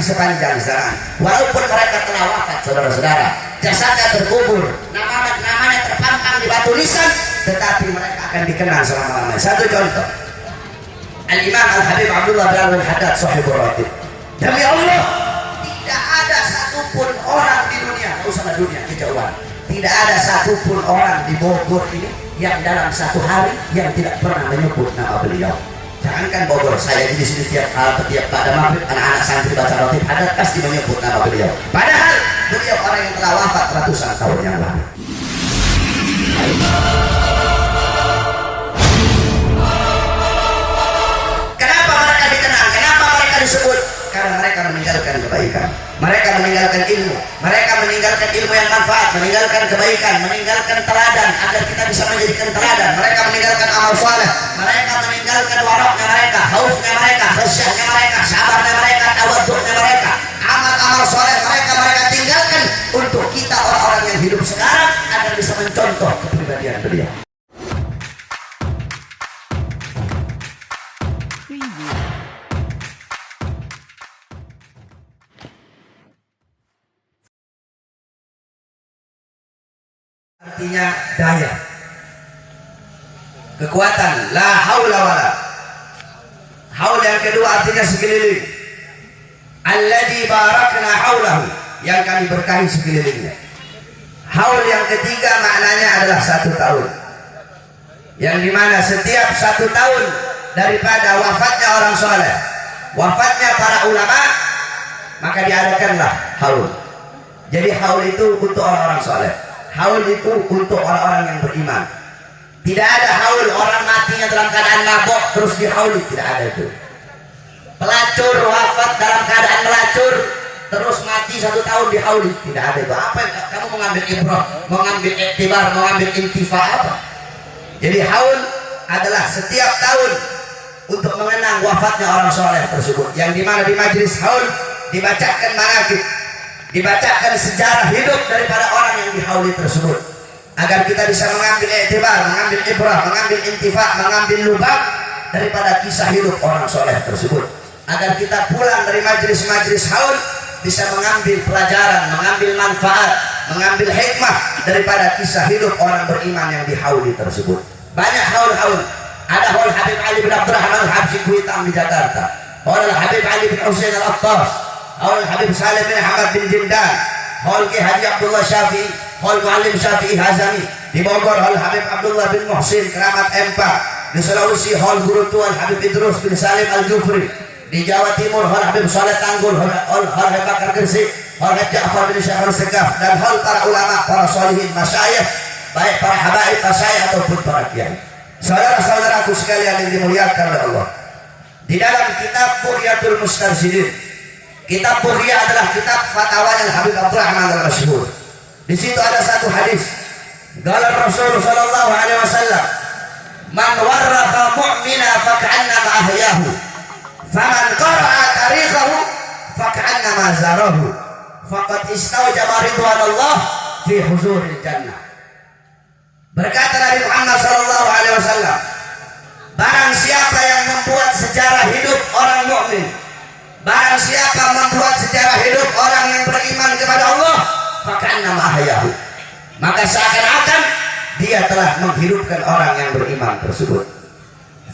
sepanjang zaman. Walaupun mereka telah wafat, saudara-saudara, jasadnya terkubur, namanya terpampang di batu nisan, tetapi mereka akan dikenal selama-lamanya. Satu contoh, Al-Imam Al-Habib Abdullah bin Al-Haddad Sahibur Ratib. Demi Allah, tidak ada satupun orang di dunia, tidak usah dunia, kejauhan, tidak ada satupun orang di Bogor ini yang dalam satu hari yang tidak pernah menyebut nama beliau. Jangankan Bogor, saya di sini tiap pada maghrib anak-anak santri baca Ratib Haddad pasti menyebut nama beliau. Padahal beliau orang yang telah wafat ratusan tahun yang lalu. Kenapa mereka dikenal? Kenapa mereka disebut? Karena mereka meninggalkan kebaikan, mereka meninggalkan ilmu, mereka meninggalkan ilmu yang manfaat, meninggalkan kebaikan, meninggalkan teladan agar kita bisa menjadikan teladan. Mereka meninggalkan amal saleh, mereka meninggalkan waraknya mereka, khaufnya mereka, khasyahnya mereka, sabarnya mereka, tawaddu'nya mereka, amal-amal saleh mereka tinggalkan untuk kita orang-orang yang hidup sekarang agar bisa mencontoh kepribadian beliau. Artinya daya, kekuatan, la haula wala. Haul yang kedua artinya sekeliling. Alladzi barakna haulahu, yang kami berkahi sekelilingnya. Haul yang ketiga maknanya adalah 1 tahun, yang dimana setiap 1 tahun daripada wafatnya orang soleh, wafatnya para ulama, maka diadakanlah haul. Jadi haul itu untuk orang-orang soleh, haul itu untuk orang-orang yang beriman. Tidak ada haul orang matinya dalam keadaan mabok terus dihauli, tidak ada itu. Pelacur wafat dalam keadaan melacur terus mati 1 tahun dihauli, tidak ada itu. Apa yang kamu mengambil ibrah, mengambil iktibar, mengambil intifa apa? Jadi haul adalah setiap tahun untuk mengenang wafatnya orang soleh tersebut, yang dimana di majelis haul dibacakan manaqib, dibacakan sejarah hidup daripada orang yang dihauli tersebut, agar kita bisa mengambil iktibar, mengambil ibrah, mengambil intifa, mengambil lubang daripada kisah hidup orang soleh tersebut, agar kita pulang dari majelis-majelis haul bisa mengambil pelajaran, mengambil manfaat, mengambil hikmah daripada kisah hidup orang beriman yang dihauli tersebut. Banyak haul-haul. Ada haul Habib Ali bin Abdurrahman Al-Habsyi Kuitang di Jakarta, haul Habib Ali bin Husain Al-Attas, haul Habib Salim bin Ahmad bin Jindan, haul Ki Haji Abdullah Syafi'i, haul Muallim Syafi'i Hazami. Di Bogor haul Habib Abdullah bin Muhsin Keramat Empat. Di Sulawesi haul Guru Tuan Habib Idrus bin Salim Al-Jufri. Di Jawa Timur haul Habib Saleh Tanggul, haul Habib Bakar Gresik, haul Ja'far bin Syekh Al-Sekaf, dan haul para ulama, para solihin, masyayikh, baik para habaib, masyayikh ataupun para kiai. Saudara-saudaraku sekalian yang dimuliakan oleh Allah, di dalam kitab Bughyatul Mustarsyidin, kitab Bughya adalah kitab fatwanya Habib Abdurrahman Al-Masyhur. Di situ ada satu hadis. Qala Rasul sallallahu alaihi wasallam, "Man warraqa mu'mina faka'annama ahyahu, faman qara'a tarikhahu faka'annama zarahu, faqad istawjaba ridwanallah fi huzuril jannah." Berkata Nabi Muhammad sallallahu alaihi wasallam, barang siapa yang membuat sejarah hidup orang mukmin, barang siapa membuat sejarah hidup orang yang beriman kepada Allah, faka'annama ahyahu, maka seakan-akan dia telah menghidupkan orang yang beriman tersebut.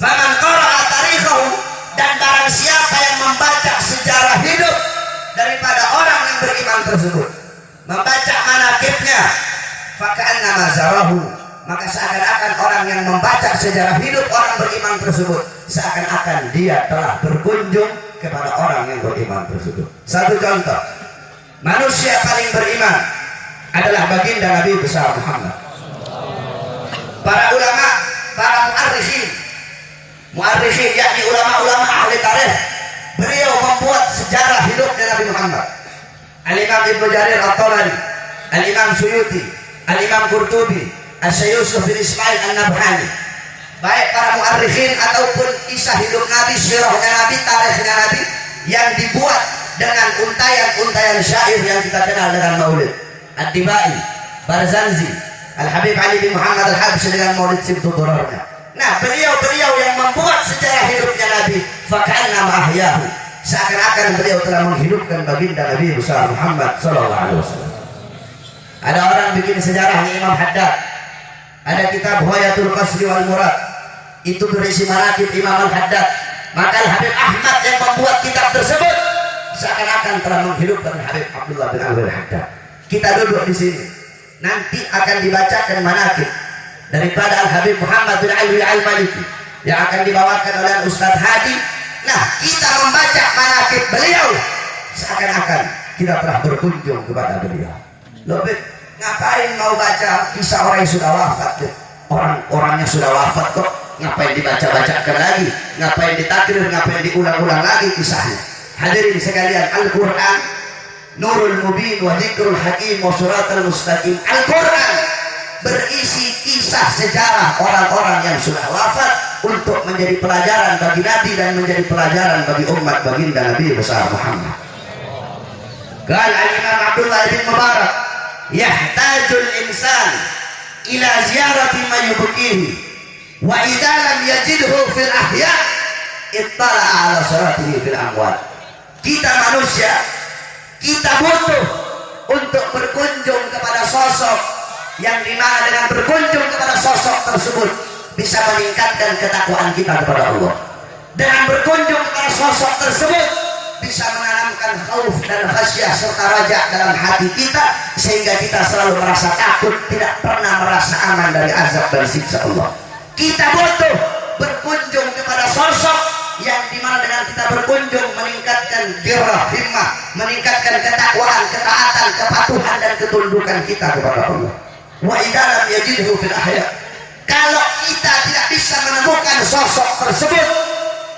Faman qara'a tarikhahu, dan barang siapa yang membaca sejarah hidup daripada orang yang beriman tersebut, membaca manaqibnya, faka'annama zarahu, maka seakan-akan orang yang membaca sejarah hidup orang beriman tersebut, seakan-akan dia telah berkunjung kepada orang yang beriman tersebut. Satu contoh, manusia paling beriman adalah baginda Nabi besar Muhammad. Para ulama, para muarrikhin, yakni ulama-ulama ahli tarikh, beliau membuat sejarah hidupnya Nabi Muhammad. Al-Imam Ibnu Jarir At-Tabari, Al-Imam Suyuti, Al-Imam Qurtubi, Asy-Syaikh Yusuf bin Ismail An-Nabhani, baik para muarrikhin ataupun kisah hidup Nabi, sirahnya Nabi, tarikhnya Nabi yang dibuat dengan untayan-untayan syair yang kita kenal dengan maulid. Ad-Dibai, Barzanji, Al-Habib Ali bin Muhammad Al-Habsyi dengan maulid Sibtu Durarnya. Nah, beliau yang membuat sejarah hidupnya Nabi, faka'annama ahyahu, seakan-akan beliau telah menghidupkan baginda Nabi besar Muhammad sallallahu alaihi wasallam. Ada orang bikin sejarahnya Imam Haddad, ada kitab Ghayatul Qasdi wal Murad, itu berisi manaqib Imam Al-Haddad. Maka Habib Ahmad yang membuat kitab tersebut seakan-akan telah menghidupkan Habib Abdullah bin Alwi Al-Haddad. Kita duduk di sini, nanti akan dibacakan manaqib daripada Al-Habib Muhammad bin Alwi Al-Maliki yang akan dibawakan oleh Ustaz Hadi. Nah, kita membaca manaqib beliau seakan-akan kita telah berkunjung kepada beliau. Lebih ngapain mau baca kisah orang yang sudah wafat? Orang-orangnya sudah wafat kok, ngapain dibaca-bacakan lagi? Ngapain ditakrir? Ngapain diulang-ulang lagi kisahnya? Hadirin sekalian, Al-Quran Nurul Mubin wa Dzikrul Hakim wa Suratul Mustaqim. Al-Quran berisi kisah sejarah orang-orang yang sudah wafat untuk menjadi pelajaran bagi Nabi dan menjadi pelajaran bagi umat baginda Nabi besar Muhammad. Qala Al-Imam Abdullah bin Mubarak, yahtajul insan ila ziyarati ma yubqihi wa idza lam yajidhu fil ahya ittala'a ala suratihi fil amwat. Kita manusia, kita butuh untuk berkunjung kepada sosok yang dimana dengan berkunjung kepada sosok tersebut bisa meningkatkan ketakwaan kita kepada Allah. Dengan berkunjung kepada sosok tersebut bisa menanamkan khauf dan khasyah serta raja dalam hati kita, sehingga kita selalu merasa takut, tidak pernah merasa aman dari azab dan siksa Allah. Kita butuh berkunjung kepada sosok yang dimana dengan kita berkunjung meningkatkan girah himmah, meningkatkan ketakwaan, ketaatan, kepatuhan dan ketundukan kita kepada Allah. Wa idza lam yajidhu fil ahya, kalau kita tidak bisa menemukan sosok tersebut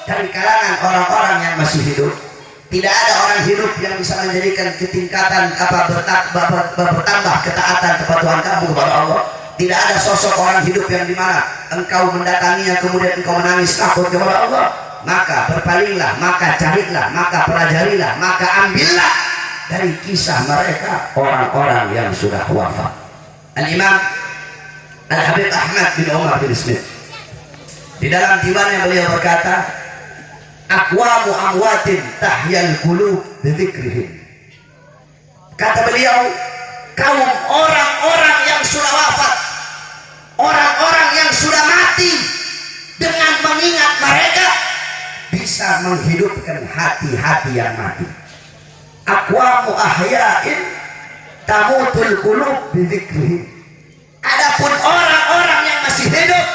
dari kalangan orang-orang yang masih hidup, tidak ada orang hidup yang bisa menjadikan ketingkatan bertambah ketaatan kepatuhan kamu kepada Allah. Tidak ada sosok orang hidup yang dimana engkau mendatanginya kemudian engkau menangis takut kepada Allah. Maka berpalinglah, maka carilah, maka pelajarilah, maka ambillah dari kisah mereka orang-orang yang sudah wafat. Al-Imam Al-Habib Ahmad bin Umar bin Smith di dalam diwannya beliau berkata, aqwamu amwatin tahyal qulub bidzikrihim. Kata beliau, kaum orang-orang yang sudah wafat, orang-orang yang sudah mati, dengan mengingat mereka bisa menghidupkan hati-hati yang mati. Aqwamu ahya'in tamutul qulub bidzikrihim. Adapun orang-orang yang masih hidup,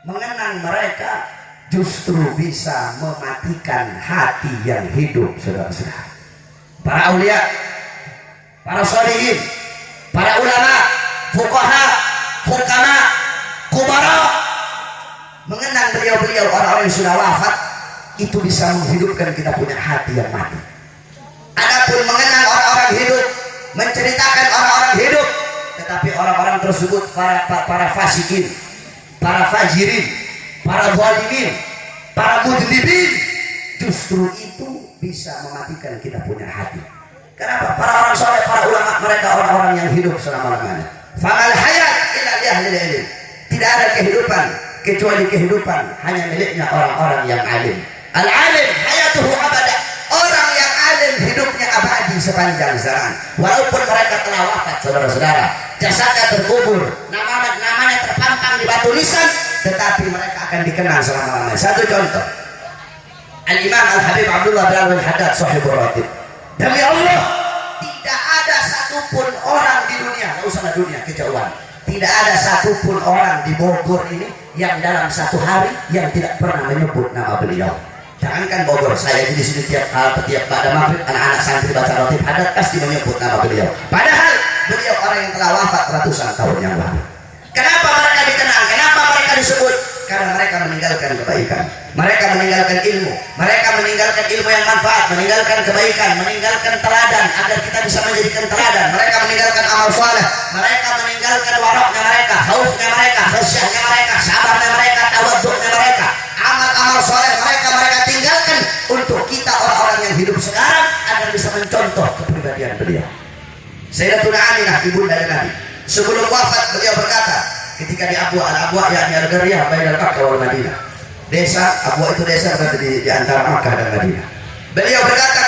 mengenang mereka justru bisa mematikan hati yang hidup, saudara-saudara. Para aulia, para sholihin, para ulama, fuqaha, hukama, kubara, mengenang beliau-beliau orang-orang yang sudah wafat, itu bisa menghidupkan kita punya hati yang mati. Adapun mengenang orang-orang hidup, menceritakan orang-orang hidup, tetapi orang-orang tersebut para fasikin, para fajirin, para zalimin, para mudlibin, justru itu bisa mematikan kita punya hati. Kenapa? Para orang soleh, para ulama, mereka orang-orang yang hidup selama-lamanya. Famal hayat illa li ahli ilm. Tidak ada kehidupan kecuali kehidupan hanya miliknya orang-orang yang alim. Al-alim hayatuhu abada. Orang yang alim hidupnya abadi sepanjang zaman. Walaupun mereka telah wafat, saudara-saudara, jasadnya terkubur, namanya terpampang di batu nisan, tetapi mereka akan dikenal selama-lamanya. Satu contoh, Al-Imam Al-Habib Abdullah bin Alwi Al-Haddad sahibur ratib. Demi Allah, tidak ada satupun orang di dunia, nggak usah dunia, kejauhan, tidak ada satupun orang di Bogor ini yang dalam satu hari yang tidak pernah menyebut nama beliau. Jangankan Bogor, saya di sini tiap pada maghrib anak-anak santri baca ratib Haddad pasti menyebut nama beliau. Padahal beliau orang yang telah wafat ratusan tahun yang lalu. Kenapa mereka dikenal? Kenapa mereka disebut? Karena mereka meninggalkan kebaikan, mereka meninggalkan ilmu, mereka meninggalkan ilmu yang manfaat, meninggalkan kebaikan, meninggalkan teladan agar kita bisa menjadikan teladan. Mereka meninggalkan amal saleh, mereka meninggalkan waraknya mereka, khaufnya mereka, khasyahnya mereka, sabarnya mereka, tawaddu'nya mereka, amal-amal saleh mereka tinggalkan untuk kita orang-orang yang hidup sekarang agar bisa mencontoh kepribadian beliau. Sayyidatuna Aminah ibunda Nabi, sebelum wafat beliau berkata, ketika di Abwa, Al-Abwa yakni Al-Qaryah bainal Makkah wal Madinah. Desa Abwa itu desa berada di antara Makkah dan Madinah.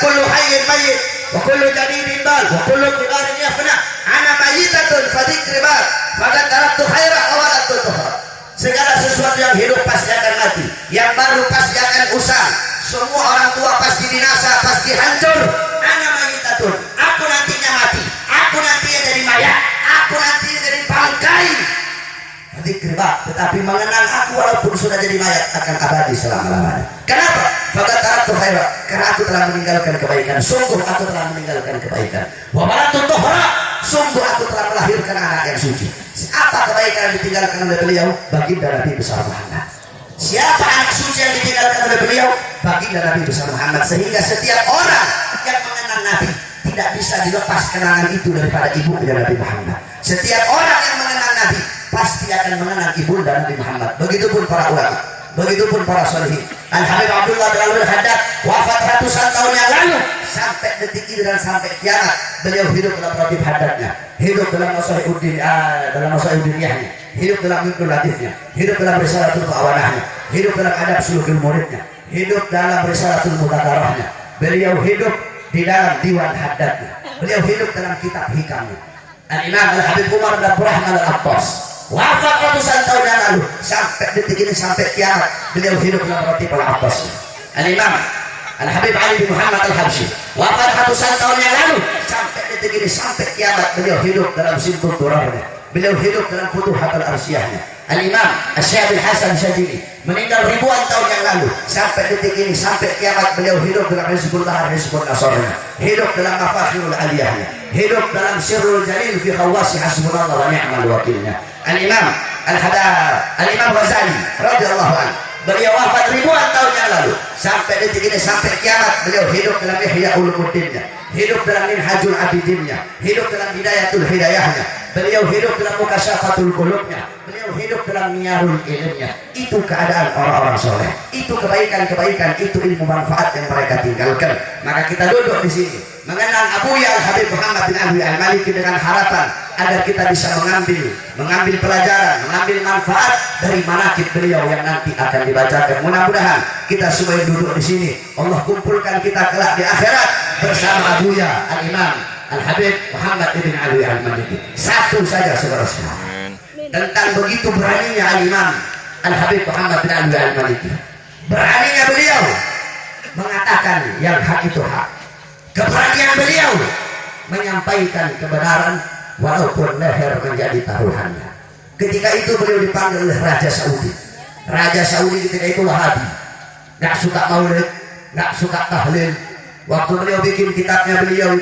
kullu hayyin mayyit wa kullu jadidin bal wa kullu kibarin yafna ana mayyitatun fadzikri bal fakat taraktu khaira awalattu tuhra. Segala sesuatu yang hidup pasti akan mati, yang baru pasti akan usang. Semua orang tua pasti binasa, pasti hancur. Ana mayyitatun, aku nantinya mati, aku nantinya jadi mayat, aku nantinya jadi bangkai. Dzikri bak, tetapi mengenang aku walaupun sudah jadi mayat akan abadi selama-lamanya. Kenapa? Fakat taraktu khaira, karena aku telah meninggalkan kebaikan. Sungguh aku telah meninggalkan kebaikan. Wa balattu tuhra, sungguh aku telah melahirkan anak yang suci. Apa kebaikan yang ditinggalkan oleh beliau? Baginda Nabi besar Muhammad. Siapa anak suci yang ditinggalkan oleh beliau? Baginda Nabi besar Muhammad. Sehingga setiap orang yang mengenang Nabi tidak bisa dilepas kenangan itu daripada ibu Nabi Muhammad. Setiap orang yang mengenang Nabi pasti akan mengenang ibunda Nabi Muhammad. Begitupun para ulama, begitupun para sholihin. Al-Habib Abdullah bin Al-Haddad wafat ratusan tahun yang lalu. Sampai detik ini dan sampai kiamat beliau hidup dalam ratib haddadnya, hidup dalam Masaihuddiniyahnya, hidup dalam Ibnul Latifnya, hidup dalam Risalatul Mu'awanahnya, hidup dalam adab sulukul muridnya, hidup dalam Risalatul Mutadarahnya. Beliau hidup di dalam diwan haddadnya, beliau hidup dalam kitab hikamnya. Al-Imam Al-Habib Umar bin Abdurrahman Al-Abbas wafat ratusan tahun yang lalu. Sampai detik ini, sampai kiamat beliau hidup dalam ratib Al-Abbas. Al-Imam Al-Habib Ali bin Muhammad Al-Habsyi wafat ratusan tahun yang lalu. Sampai detik ini, sampai kiamat beliau hidup dalam Simtul Durarnya, beliau hidup dalam Futuhat Al-Arsiyahnya. Al-Imam Asy-Syaikh bin Hasan Syadzili meninggal ribuan tahun yang lalu. Sampai detik ini, sampai kiamat beliau hidup dalam Hizbullah Hizbun Nasrnya, hidup dalam Mafakhirul Aliyahnya, hidup dalam Sirrul Jalil fi Khawasi Hasbunallah wa ni'mal wakilnya. Al-Imam Al-Imam Ghazali radhiyallahu anhu beliau wafat ribuan tahun yang lalu. Sampai detik ini, sampai kiamat beliau hidup dalam Ihya Ulumuddinnya, hidup dalam Minhajul Abidinnya, hidup dalam Hidayatul Hidayahnya, beliau hidup dalam Mukasyafatul Qulubnya, beliau hidup dalam Miyarul Ilmnya. Itu keadaan orang-orang soleh, itu kebaikan-kebaikan, itu ilmu manfaat yang mereka tinggalkan. Maka kita duduk di sini mengenang Abuya Al-Habib Muhammad bin Alwi Al-Maliki dengan harapan agar kita bisa mengambil pelajaran, mengambil manfaat dari manaqib beliau yang nanti akan dibacakan. Mudah-mudahan kita semua yang duduk di sini Allah kumpulkan kita kelak di akhirat bersama Abuya Al-Imam Al-Habib Muhammad bin Alwi Al-Maliki. Satu saja saudara-saudara, tentang begitu beraninya Al-Imam Al-Habib Muhammad bin Alwi Al-Maliki. Beraninya beliau mengatakan yang hak itu hak. Keberanian beliau menyampaikan kebenaran walaupun leher menjadi taruhannya. Ketika itu beliau dipanggil oleh Raja Saudi. Raja Saudi ketika itu Wahabi, nggak suka maulid, nggak suka tahlil. Waktu beliau bikin kitabnya beliau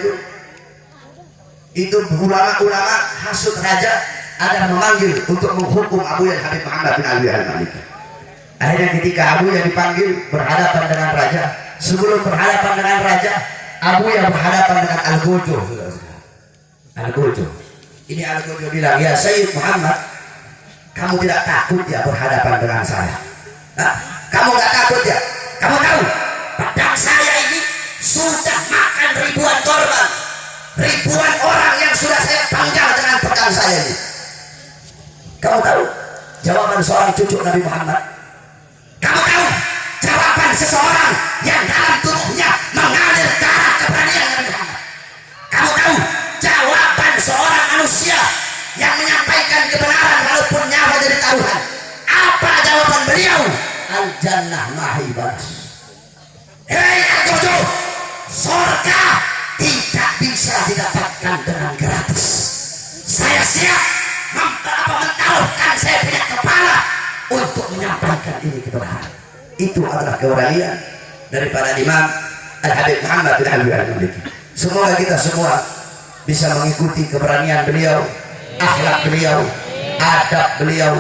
itu ulama-ulama hasud raja agar memanggil untuk menghukum Abuya Habib Muhammad bin Alwi Al-Maliki. Akhirnya ketika Abuya dipanggil berhadapan dengan raja, sebelum berhadapan dengan raja, Abuya berhadapan dengan Al-Gojo. Al-Gojo. Ini Al-Gojo bilang, "Ya Sayyid Muhammad, kamu tidak takut ya berhadapan dengan saya? Hah? Kamu nggak takut ya? Kamu tahu pedang saya ini sudah makan ribuan korban, ribuan orang yang sudah saya panggal dengan pedang saya ini. Kamu tahu jawaban seorang cucu Nabi Muhammad? Kamu tahu jawaban seseorang yang dalam tubuhnya mengalir darah keberanian Nabi Muhammad? Kamu tahu jawaban seorang manusia yang menyampaikan kebenaran walaupun nyawa jadi taruhan? Apa jawaban beliau? Al-Jannah mahi balas. Hei Al-Gojo, surga tidak bisa didapatkan dengan gratis. Saya siap mentaruhkan saya punya kepala untuk menyampaikan ini kebenaran." Itu adalah keberanian daripada Imam Al-Habib Muhammad bin Alwi Al-Maliki. Semoga kita semua bisa mengikuti keberanian beliau, akhlak beliau, adab beliau,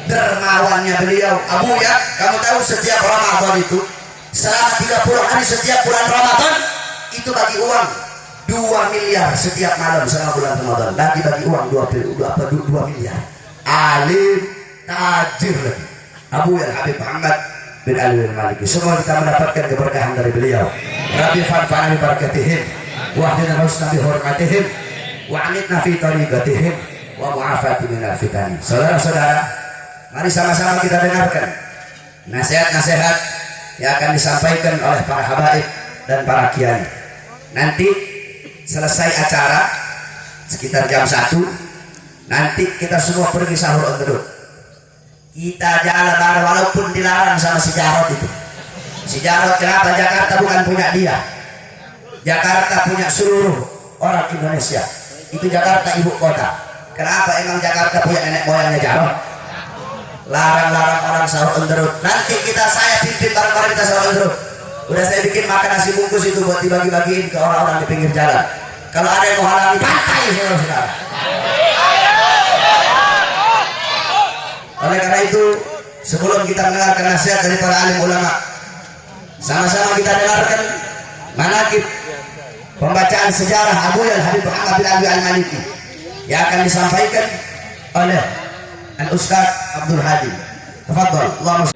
dermawannya beliau. Abuya, kamu tahu setiap Ramadan itu selama 30 hari setiap bulan Ramadan itu bagi uang 2 miliar setiap malam selama bulan Ramadan. Bagi uang 2 miliar. Alim, tajir lagi. Abuya Habib Muhammad bin Alwi Al-Maliki. Semua kita mendapatkan keberkahan dari beliau. Rabbi fanfa'na bi barakatihim wa ahdina husna bi hurmatihim wa amitna fi tariqatihim wa mu'afati minal fitani. Saudara-saudara, mari sama-sama kita dengarkan nasihat-nasihat yang akan disampaikan oleh para habaib dan para kiai. nanti selesai acara sekitar jam 1, nanti kita semua pergi sahur on the road. Kita jalan bareng walaupun dilarang sama si Jarod itu. Si Jarod kenapa? Jakarta bukan punya dia, Jakarta punya seluruh orang Indonesia. Itu Jakarta ibu kota. Kenapa emang Jakarta punya nenek moyangnya Jarod? Larang-larang orang sahur on the road. Nanti saya pimpin bareng-bareng kita sahur on the road. Udah saya bikin makan nasi bungkus itu buat dibagi-bagiin ke orang-orang di pinggir jalan. Kalau ada yang mau halangi, pantai saudara-saudara. Oleh karena itu, sebelum kita mendengarkan nasihat dari para alim ulama, sama-sama kita dengarkan manaqib pembacaan sejarah Abu Habib Muhammad bin Abi Al-Maliki yang akan disampaikan oleh Al-Ustaz Abdul Hadi. Tafadhol, Allahumma